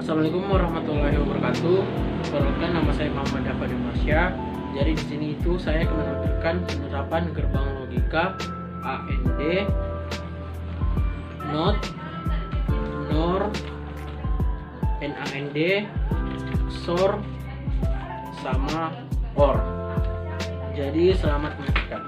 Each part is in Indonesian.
Assalamualaikum warahmatullahi wabarakatuh. Perkenalkan, nama saya Muhammad Dafadi Marsya. Jadi di sini itu saya akan menampilkan penerapan gerbang logika AND, NOT, NOR, NAND, SOR, sama OR. Jadi selamat menyaksikan.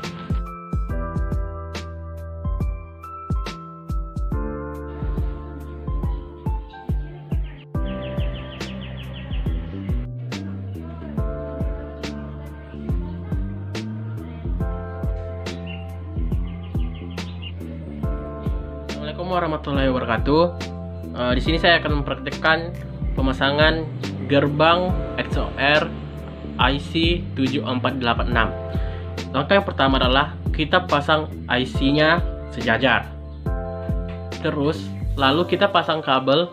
Assalamualaikum warahmatullahi wabarakatuh. Di sini saya akan mempraktikkan pemasangan gerbang XOR IC 7486. Langkah yang pertama adalah kita pasang IC-nya sejajar. Terus lalu kita pasang kabel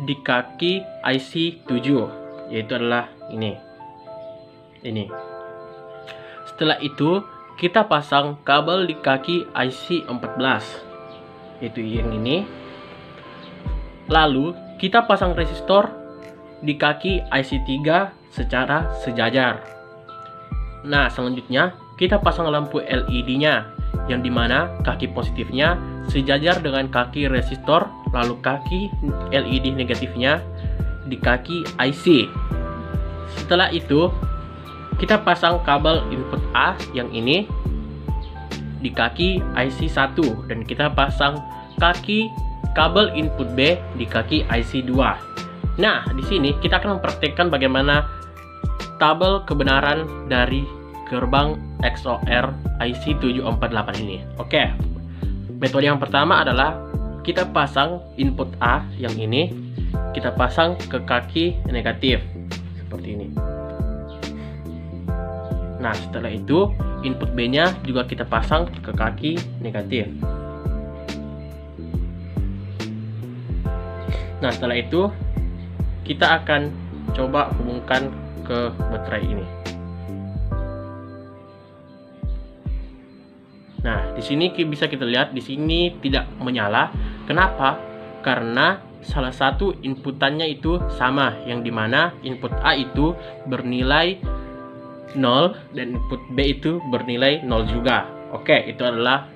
di kaki IC 7, yaitu adalah ini. Setelah itu kita pasang kabel di kaki IC 14, yaitu yang ini. Lalu kita pasang resistor di kaki IC 3 secara sejajar. Nah, selanjutnya kita pasang lampu LED-nya, yang dimana kaki positifnya sejajar dengan kaki resistor, lalu kaki LED negatifnya di kaki IC. Setelah itu kita pasang kabel input A yang ini di kaki IC 1, dan kita pasang kaki kabel input B di kaki IC 2. Nah, di sini kita akan mempraktikkan bagaimana tabel kebenaran dari gerbang XOR IC 748 ini. Oke. Metode yang pertama adalah kita pasang input A yang ini, kita pasang ke kaki negatif seperti ini. Nah, setelah itu input B-nya juga kita pasang ke kaki negatif. Nah, setelah itu kita akan coba hubungkan ke baterai ini. Nah, di sini bisa kita lihat di sini tidak menyala. Kenapa? Karena salah satu inputannya itu sama, yang dimana input A itu bernilai 0 dan input B itu bernilai 0 juga. Oke, itu adalah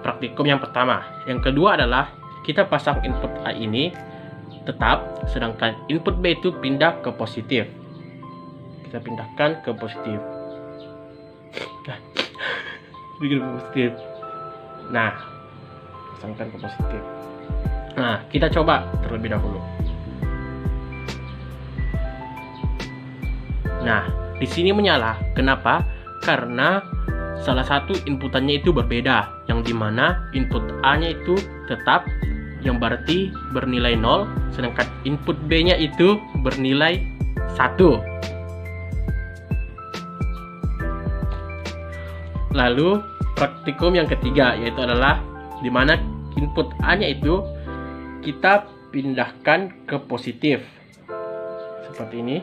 praktikum yang pertama. Yang kedua adalah kita pasang input A ini tetap, sedangkan input B itu pindah ke positif. Kita pindahkan ke positif. Nah, pasangkan ke positif. Nah, kita coba terlebih dahulu. Nah, di sini menyala. Kenapa? Karena salah satu inputannya itu berbeda, yang dimana input A-nya itu tetap, yang berarti bernilai 0, sedangkan input B-nya itu bernilai 1. Lalu praktikum yang ketiga, yaitu adalah dimana input A-nya itu kita pindahkan ke positif seperti ini.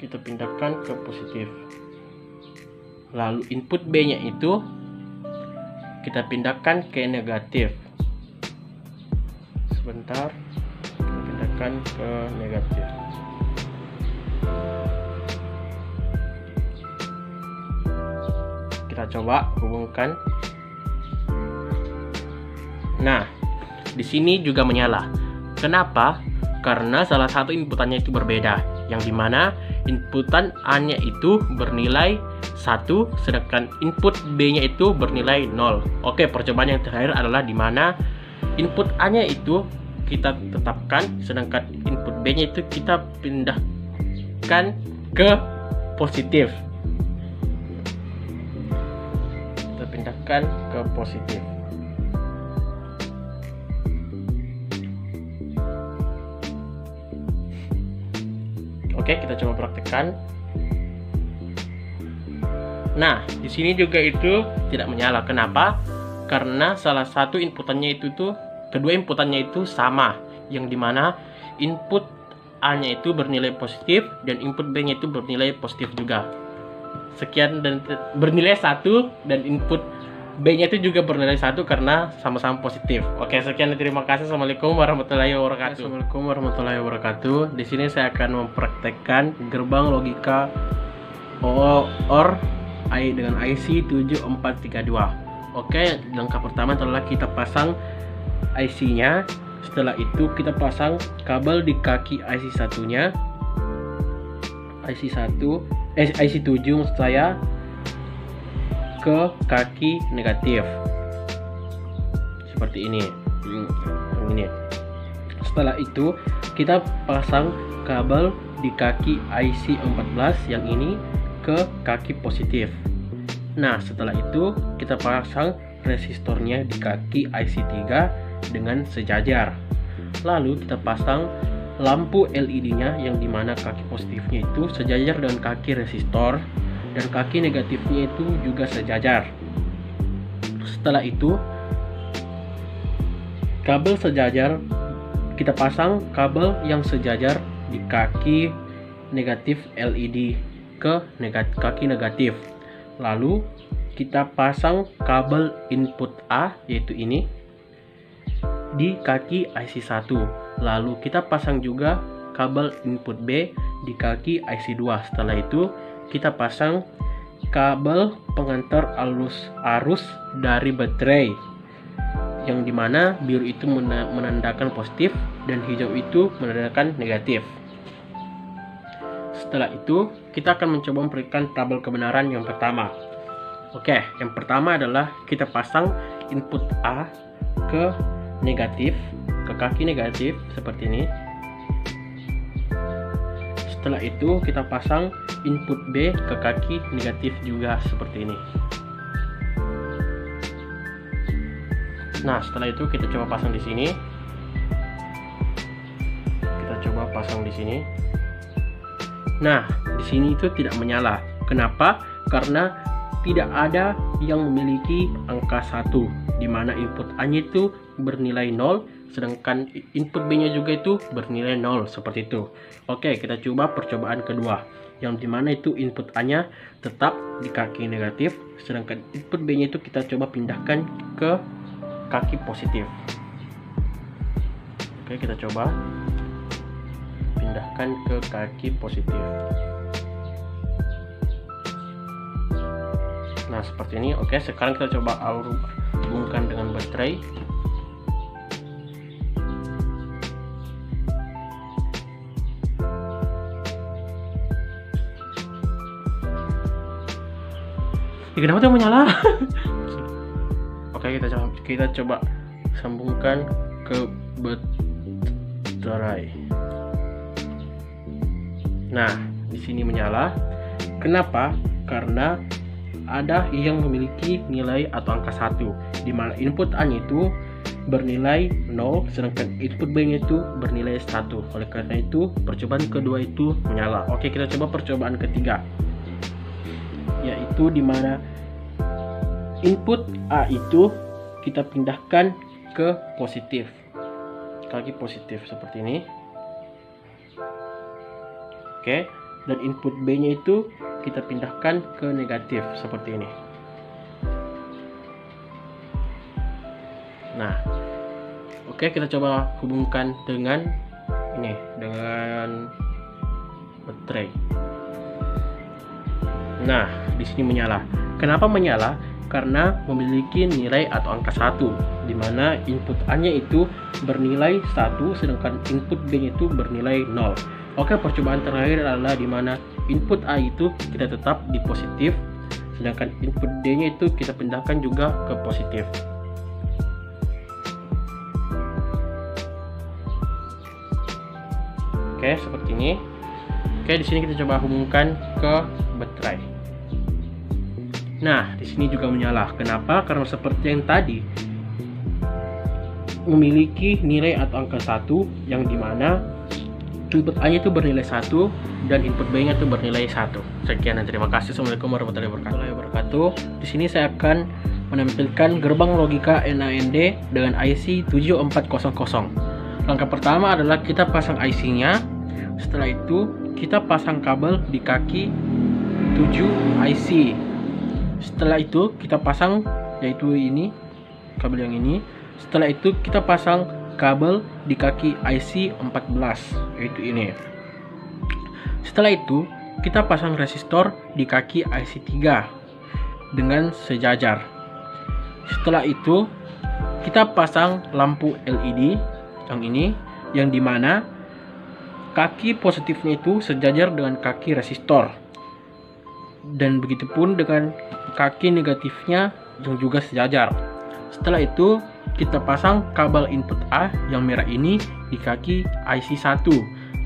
Kita pindahkan ke positif. Lalu input B-nya itu kita pindahkan ke negatif. Sebentar, kita pindahkan ke negatif. Kita coba hubungkan. Nah, di sini juga menyala. Kenapa? Karena salah satu inputannya itu berbeda, yang dimana inputan A-nya itu bernilai 1, sedangkan input B-nya itu bernilai 0. Oke, percobaan yang terakhir adalah dimana input A-nya itu kita tetapkan, sedangkan input B-nya itu kita pindahkan ke positif. Kita pindahkan ke positif. Oke, kita coba praktekkan. Nah, di sini juga itu tidak menyala. Kenapa? Karena salah satu inputannya itu kedua inputannya itu sama, yang dimana input A-nya itu bernilai positif dan input B-nya itu bernilai positif juga. Sekian dan bernilai 1 dan input B-nya itu juga bernilai 1 karena sama-sama positif. Oke, sekian dan terima kasih. Assalamualaikum warahmatullahi wabarakatuh. Assalamualaikum warahmatullahi wabarakatuh. Di sini saya akan mempraktekkan gerbang logika OR dengan IC 7432. Oke, langkah pertama adalah kita pasang IC-nya. Setelah itu kita pasang kabel di kaki IC satunya. IC 7 maksud saya ke kaki negatif seperti ini. Setelah itu kita pasang kabel di kaki IC 14 yang ini ke kaki positif. Nah, setelah itu kita pasang resistornya di kaki IC 3 dengan sejajar. Lalu kita pasang lampu LED-nya yang dimana kaki positifnya itu sejajar dengan kaki resistor dan kaki negatifnya itu juga sejajar. Setelah itu kabel sejajar, kita pasang kabel yang sejajar di kaki negatif LED ke kaki negatif. Lalu kita pasang kabel input A yaitu ini di kaki IC 1. Lalu kita pasang juga kabel input B di kaki IC 2. Setelah itu kita pasang kabel pengantar arus dari baterai yang dimana biru itu menandakan positif dan hijau itu menandakan negatif. Setelah itu kita akan mencoba memberikan tabel kebenaran yang pertama. Oke, yang pertama adalah kita pasang input A ke negatif, ke kaki negatif seperti ini. Setelah itu kita pasang input B ke kaki negatif juga seperti ini. Nah, setelah itu kita coba pasang di sini. Kita coba pasang di sini. Nah, di sini itu tidak menyala. Kenapa? Karena tidak ada yang memiliki angka 1, di mana input A-nya itu bernilai 0, sedangkan input B-nya juga itu bernilai 0, seperti itu. Oke, kita coba percobaan kedua, yang dimana itu input A-nya tetap di kaki negatif, sedangkan input B-nya itu kita coba pindahkan ke kaki positif. Oke, kita coba pindahkan ke kaki positif. Nah, seperti ini. Oke, sekarang kita coba hubungkan dengan baterai. Kenapa tuh menyala? Oke, kita coba sambungkan ke baterai. Nah, di sini menyala. Kenapa? Karena ada yang memiliki nilai atau angka 1, di mana input A-nya itu bernilai 0, sedangkan input B-nya itu bernilai 1. Oleh karena itu, percobaan kedua itu menyala. Oke, kita coba percobaan ketiga, yaitu di mana input A itu kita pindahkan ke positif, kaki positif seperti ini. Oke, dan input B-nya itu kita pindahkan ke negatif seperti ini. Nah, oke, kita coba hubungkan dengan ini, dengan baterai. Nah, di sini menyala. Kenapa menyala? Karena memiliki nilai atau angka 1, di mana input A-nya itu bernilai 1, sedangkan input B-nya itu bernilai 0. Oke, percobaan terakhir adalah di mana input A itu kita tetap di positif, sedangkan input D-nya itu kita pindahkan juga ke positif. Oke, seperti ini. Oke, di sini kita coba hubungkan ke baterai. Nah, di sini juga menyala. Kenapa? Karena seperti yang tadi, memiliki nilai atau angka 1, yang dimana input A-nya itu bernilai 1 dan input B-nya itu bernilai 1. Sekian dan terima kasih. Assalamualaikum warahmatullahi wabarakatuh. Di sini saya akan menampilkan gerbang logika NAND dengan IC 7400. Langkah pertama adalah kita pasang IC-nya. Setelah itu kita pasang kabel di kaki 7 IC. Setelah itu kita pasang yaitu ini, kabel yang ini. Setelah itu kita pasang kabel di kaki IC 14, yaitu ini. Setelah itu kita pasang resistor di kaki IC 3 dengan sejajar. Setelah itu kita pasang lampu LED yang ini, yang dimana kaki positifnya itu sejajar dengan kaki resistor, dan begitupun dengan kaki negatifnya yang juga sejajar. Setelah itu kita pasang kabel input A yang merah ini di kaki IC 1,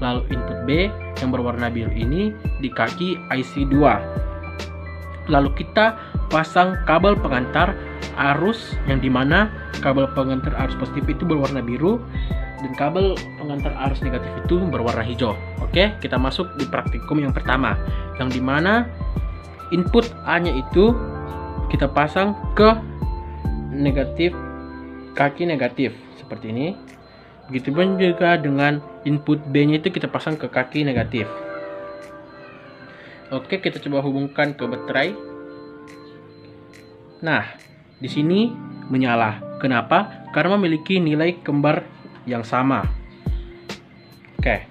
lalu input B yang berwarna biru ini di kaki IC 2. Lalu kita pasang kabel pengantar arus, yang dimana kabel pengantar arus positif itu berwarna biru dan kabel pengantar arus negatif itu berwarna hijau. Oke, kita masuk di praktikum yang pertama, yang dimana input A nya itu kita pasang ke negatif, kaki negatif seperti ini. Begitupun juga dengan input B nya itu kita pasang ke kaki negatif. Oke, kita coba hubungkan ke baterai. Nah, di sini menyala. Kenapa? Karena memiliki nilai kembar yang sama. Oke.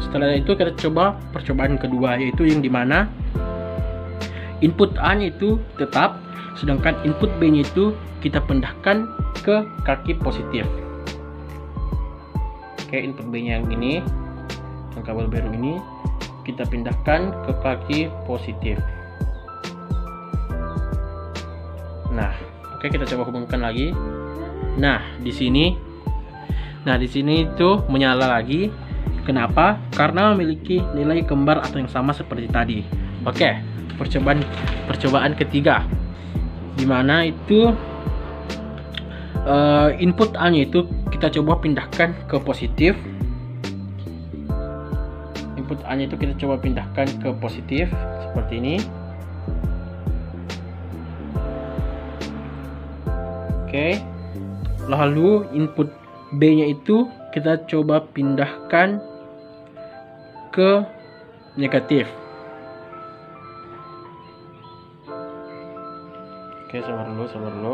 Setelah itu kita coba percobaan kedua, yaitu yang dimana input A nya itu tetap, sedangkan input B nya itu kita pindahkan ke kaki positif. Oke, input B nya yang ini, yang kabel biru ini, kita pindahkan ke kaki positif. Nah, oke, kita coba hubungkan lagi. Nah, di sini itu menyala lagi. Kenapa? Karena memiliki nilai kembar atau yang sama seperti tadi. Oke, percobaan ketiga, dimana itu input A nya itu kita coba pindahkan ke positif. Input A nya itu kita coba pindahkan ke positif seperti ini. Oke, lalu input B nya itu kita coba pindahkan ke negatif. Oke, sabar dulu.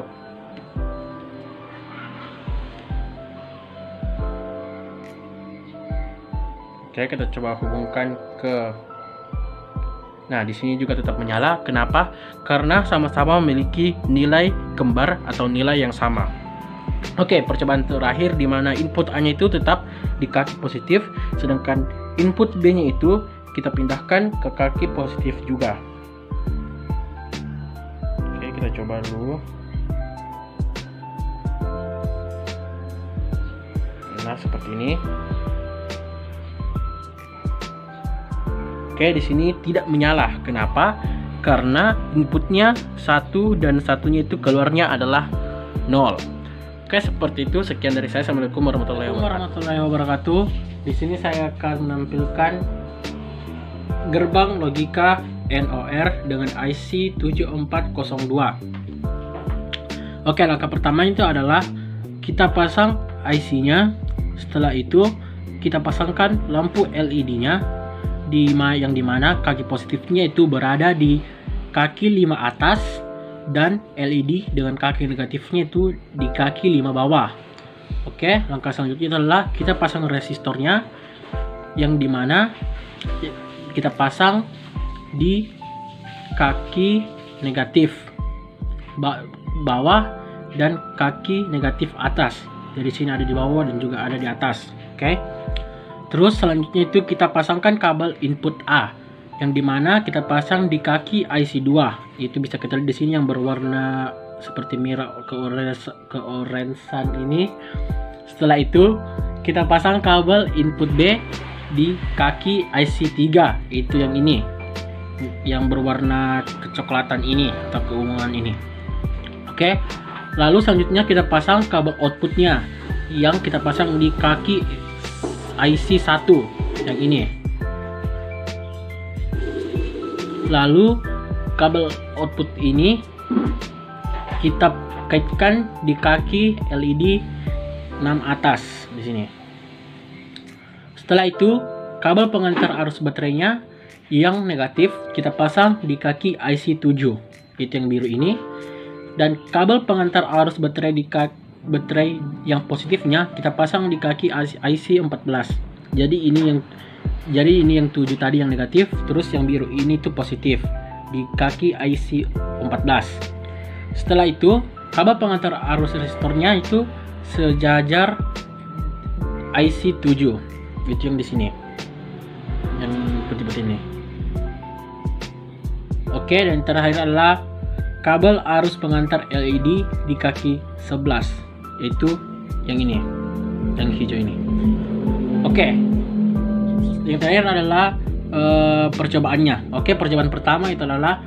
Oke, kita coba hubungkan ke. Nah, di sini juga tetap menyala. Kenapa? Karena sama-sama memiliki nilai kembar atau nilai yang sama. Oke, percobaan terakhir di mana input A-nya itu tetap di kaki positif, sedangkan input B-nya itu kita pindahkan ke kaki positif juga. Oke, kita coba dulu. Nah, seperti ini. Oke, di sini tidak menyala. Kenapa? Karena inputnya 1 dan satunya itu keluarnya adalah 0. Oke, seperti itu. Sekian dari saya. Assalamualaikum warahmatullahi wabarakatuh. Di sini saya akan menampilkan gerbang logika NOR dengan IC 7402. Oke, langkah pertama itu adalah kita pasang IC-nya. Setelah itu kita pasangkan lampu LED-nya yang dimana kaki positifnya itu berada di kaki 5 atas dan LED dengan kaki negatifnya itu di kaki 5 bawah. Oke, langkah selanjutnya adalah kita pasang resistornya, yang dimana kita pasang di kaki negatif bawah dan kaki negatif atas. Dari sini ada di bawah dan juga ada di atas. Oke. Terus selanjutnya itu kita pasangkan kabel input A, yang dimana kita pasang di kaki IC 2. Itu bisa kita lihat di sini yang berwarna seperti merah keoransan ini. Setelah itu kita pasang kabel input B di kaki IC 3, itu yang ini, yang berwarna kecoklatan ini atau keunguan ini. Oke. Lalu selanjutnya kita pasang kabel outputnya, yang kita pasang di kaki IC 1 yang ini. Lalu kabel output ini kita kaitkan di kaki LED 6 atas di sini. Setelah itu kabel pengantar arus baterainya yang negatif kita pasang di kaki IC 7, itu yang biru ini. Dan kabel pengantar arus baterai baterai yang positifnya kita pasang di kaki IC 14. Jadi ini yang 7 tadi yang negatif, terus yang biru ini tuh positif di kaki IC 14. Setelah itu kabel pengantar arus resistornya itu sejajar IC 7. Itu yang di sini. Yang putih-putih ini. Oke, dan terakhir adalah kabel arus pengantar LED di kaki 11, yaitu yang ini, yang hijau ini. Oke, yang terakhir adalah percobaannya. Oke, percobaan pertama itu adalah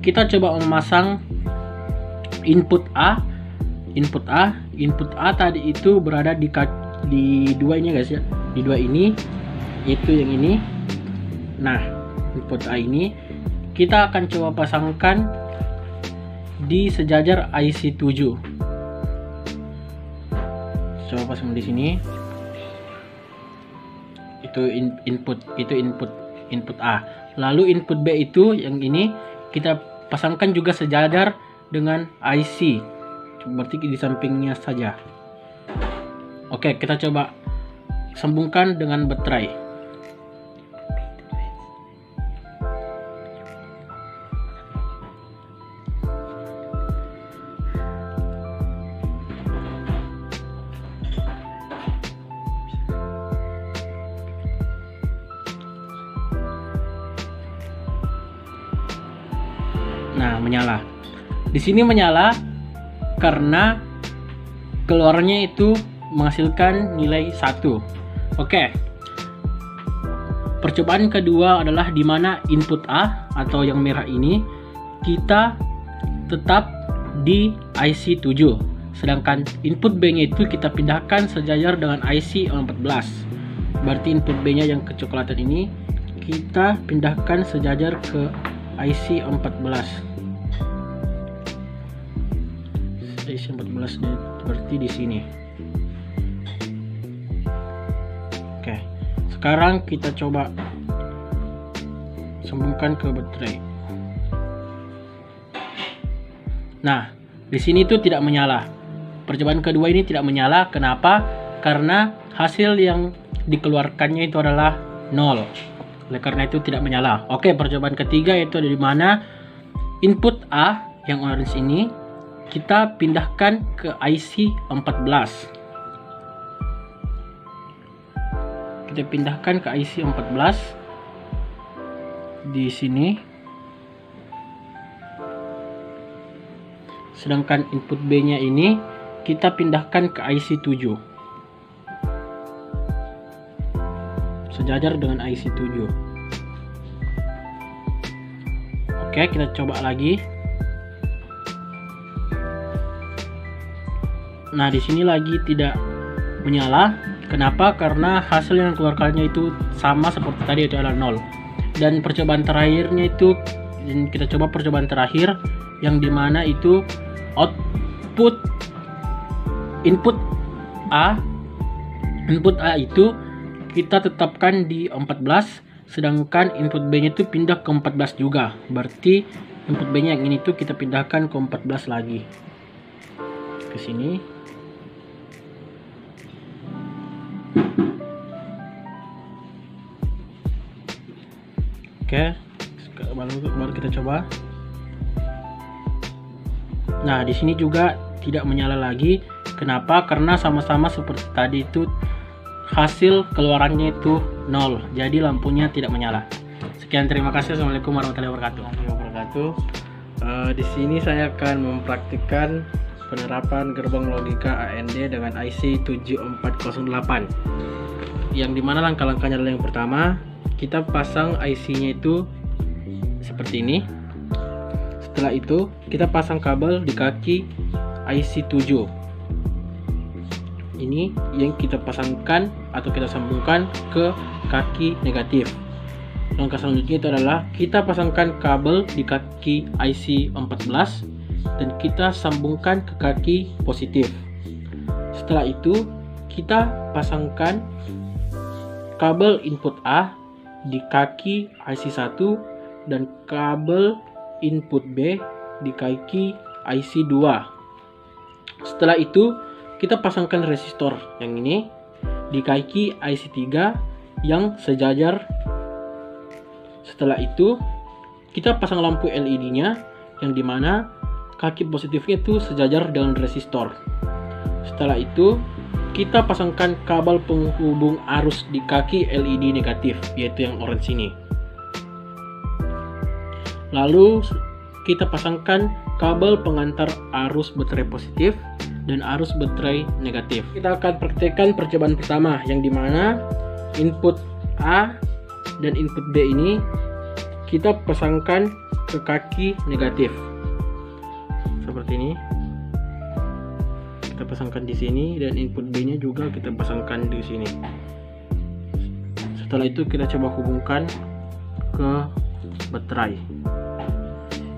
kita coba memasang input A tadi itu berada di dua ini guys ya, di dua ini, yaitu yang ini. Nah, input A ini kita akan coba pasangkan di sejajar IC 7. Coba pasang di sini. Itu input A. Lalu input B itu yang ini kita pasangkan juga sejajar dengan IC. Berarti di sampingnya saja. Oke, kita coba sambungkan dengan baterai. Nah, menyala. Di sini menyala karena keluarnya itu menghasilkan nilai 1. Oke. Percobaan kedua adalah di mana input A atau yang merah ini kita tetap di IC 7. Sedangkan input B-nya itu kita pindahkan sejajar dengan IC 14. Berarti input B-nya yang kecoklatan ini kita pindahkan sejajar ke IC 14. IC 14 berarti di sini. Oke. Sekarang kita coba sambungkan ke baterai. Nah, di sini itu tidak menyala. Percobaan kedua ini tidak menyala. Kenapa? Karena hasil yang dikeluarkannya itu adalah 0. Oleh karena itu tidak menyala. Oke, percobaan ketiga yaitu di mana input A yang orange ini kita pindahkan ke IC 14. Kita pindahkan ke IC 14 di sini. Sedangkan input B-nya ini kita pindahkan ke IC 7. Sejajar dengan IC 7. Oke, kita coba lagi. Nah, di sini lagi tidak menyala. Kenapa? Karena hasil yang keluarkannya itu sama seperti tadi, itu adalah 0. Dan percobaan terakhirnya itu kita coba percobaan terakhir yang dimana itu output input A itu kita tetapkan di 14, sedangkan input B nya itu pindah ke 14 juga. Berarti input B nya yang ini tuh kita pindahkan ke 14 lagi, ke sini. Oke, baru kita coba. Nah, di sini juga tidak menyala lagi. Kenapa? Karena sama-sama seperti tadi itu hasil keluarannya itu 0. Jadi lampunya tidak menyala. Sekian, terima kasih. Assalamualaikum warahmatullahi wabarakatuh. Di sini saya akan mempraktikkan penerapan gerbang logika AND dengan IC 7408. Yang dimana langkah-langkahnya adalah yang pertama, kita pasang IC-nya itu seperti ini. Setelah itu kita pasang kabel di kaki IC 7. Ini yang kita pasangkan atau kita sambungkan ke kaki negatif. Langkah selanjutnya itu adalah kita pasangkan kabel di kaki IC 14 dan kita sambungkan ke kaki positif. Setelah itu kita pasangkan kabel input A di kaki IC 1 dan kabel input B di kaki IC 2. Setelah itu kita pasangkan resistor yang ini di kaki IC 3 yang sejajar. Setelah itu kita pasang lampu LED-nya yang dimana kaki positifnya itu sejajar dengan resistor. Setelah itu kita pasangkan kabel penghubung arus di kaki LED negatif, yaitu yang orange ini. Lalu kita pasangkan kabel pengantar arus baterai positif dan arus baterai negatif. Kita akan praktekkan percobaan pertama yang dimana input A dan input B ini kita pasangkan ke kaki negatif seperti ini. Kita pasangkan di sini dan input B nya juga kita pasangkan di sini. Setelah itu kita coba hubungkan ke baterai.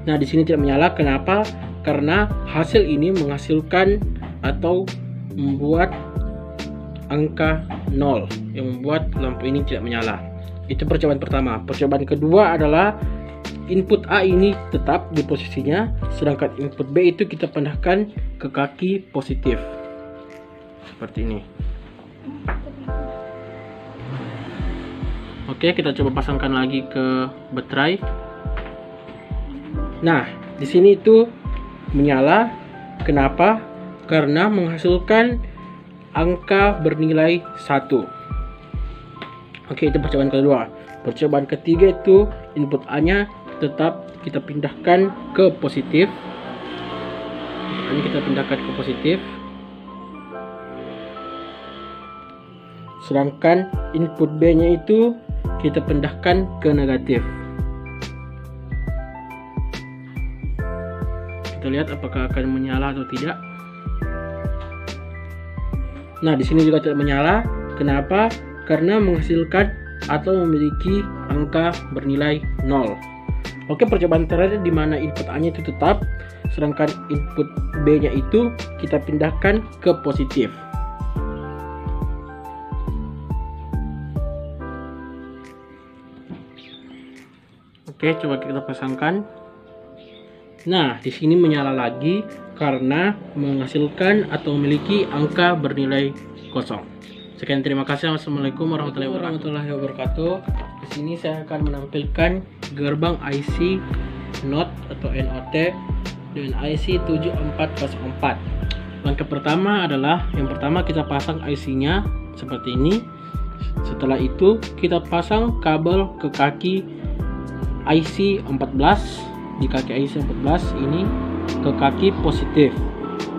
Nah, di sini tidak menyala. Kenapa? Karena hasil ini menghasilkan atau membuat angka 0 yang membuat lampu ini tidak menyala. Itu percobaan pertama. Percobaan kedua adalah input A ini tetap di posisinya, sedangkan input B itu kita pindahkan ke kaki positif seperti ini. Oke, kita coba pasangkan lagi ke baterai. Nah, di sini itu menyala. Kenapa? Karena menghasilkan angka bernilai 1. Oke, itu percobaan kedua. Percobaan ketiga itu input A nya tetap kita pindahkan ke positif. Ini kita pindahkan ke positif. Sedangkan input B nya itu kita pindahkan ke negatif. Kita lihat apakah akan menyala atau tidak. Nah, di sini juga tidak menyala. Kenapa? Karena menghasilkan atau memiliki angka bernilai 0. Oke, percobaan terakhir di mana input A nya itu tetap, sedangkan input B nya itu kita pindahkan ke positif. Oke, coba kita pasangkan. Nah, di sini menyala lagi karena menghasilkan atau memiliki angka bernilai 0. Sekian, terima kasih. Wassalamualaikum warahmatullahi wabarakatuh. Di sini saya akan menampilkan gerbang IC NOT atau NOT dengan IC 7404. Langkah pertama adalah yang pertama kita pasang IC-nya seperti ini. Setelah itu kita pasang kabel ke kaki IC 14. Di kaki IC 14 ini ke kaki positif.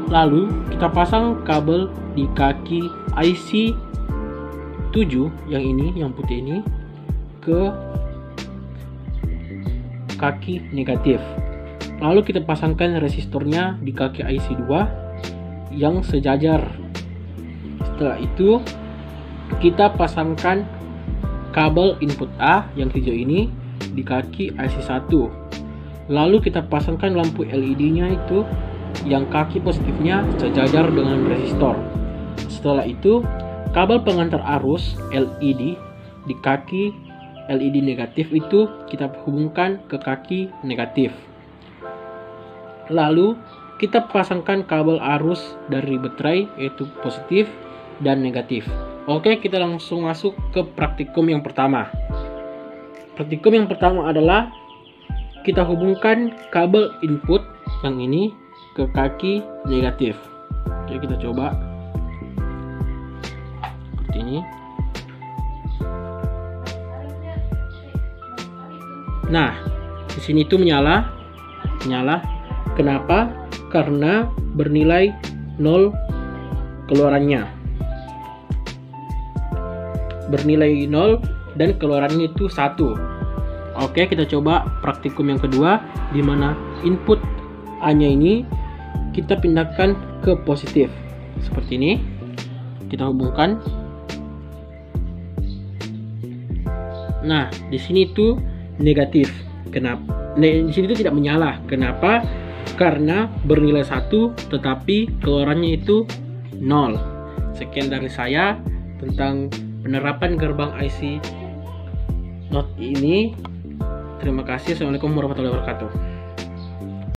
Lalu kita pasang kabel di kaki IC 7 yang ini, yang putih ini, ke kaki negatif. Lalu kita pasangkan resistornya di kaki IC 2 yang sejajar. Setelah itu kita pasangkan kabel input A yang hijau ini di kaki IC 1. Lalu kita pasangkan lampu LED-nya itu yang kaki positifnya sejajar dengan resistor. Setelah itu kabel pengantar arus LED di kaki LED negatif itu kita hubungkan ke kaki negatif. Lalu kita pasangkan kabel arus dari baterai yaitu positif dan negatif. Oke, kita langsung masuk ke praktikum yang pertama. Praktikum yang pertama adalah kita hubungkan kabel input yang ini ke kaki negatif. Oke, kita coba seperti ini. Nah, di sini itu menyala. Kenapa? Karena bernilai 0 keluarannya. Bernilai 0 dan keluarannya itu 1. Oke, kita coba praktikum yang kedua di mana input A-nya ini kita pindahkan ke positif. Seperti ini. Kita hubungkan. Nah, di sini itu negatif. Kenapa? Di sini itu tidak menyala. Kenapa? Karena bernilai 1 tetapi keluarannya itu 0. Sekian dari saya tentang penerapan gerbang IC NOT ini. Terima kasih. Assalamualaikum warahmatullahi wabarakatuh.